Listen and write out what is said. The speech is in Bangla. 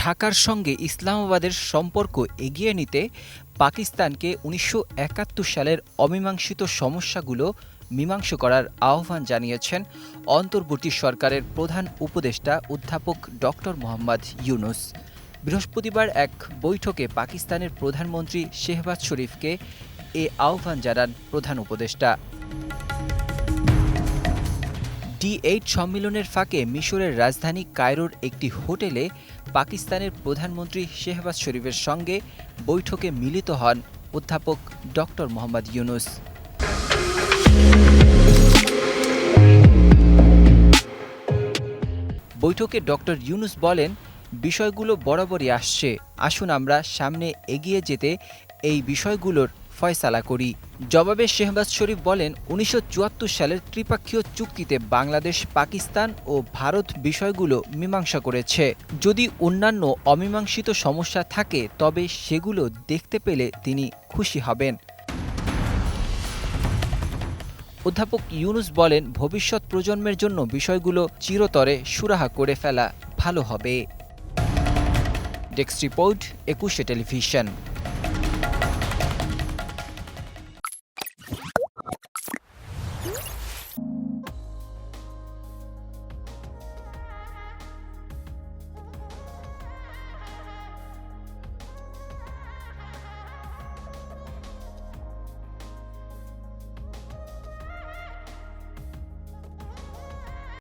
ঢাকার সঙ্গে ইসলামাবাদের সম্পর্ক এগিয়ে নিতে পাকিস্তানকে ১৯৭১ সালের অমীমাংসিত সমস্যাগুলো মীমাংসা করার আহ্বান জানিয়েছেন অন্তর্বর্তী সরকারের প্রধান উপদেষ্টা অধ্যাপক ডক্টর মোহাম্মদ ইউনূস। বৃহস্পতিবার এক বৈঠকে পাকিস্তানের প্রধানমন্ত্রী শেহবাজ শরীফকে এ আহ্বান জানান প্রধান উপদেষ্টা। D8 সম্মেলনের ফাঁকে মিশরের রাজধানী কায়রোর একটি হোটেলে পাকিস্তানের প্রধানমন্ত্রী শেহবাজ শরীফের সঙ্গে বৈঠকে মিলিত হন অধ্যাপক ডক্টর মোহাম্মদ ইউনূস। বৈঠকে ডক্টর ইউনূস বলেন, বিষয়গুলো বরাবরই আসছে, আসুন আমরা সামনে এগিয়ে যেতে এই বিষয়গুলোর ফয়সালা করি। জবাবে শেহবাজ শরীফ বলেন, ১৯৭৪ সালের ত্রিপক্ষীয় চুক্তিতে বাংলাদেশ, পাকিস্তান ও ভারত বিষয়গুলো মীমাংসা করেছে। যদি অন্যান্য অমীমাংসিত সমস্যা থাকে তবে সেগুলো দেখতে পেলে তিনি খুশি হবেন। অধ্যাপক ইউনূস বলেন, ভবিষ্যৎ প্রজন্মের জন্য বিষয়গুলো চিরতরে সুরাহা করে ফেলা ভালো হবে। Desk report, ২১ television.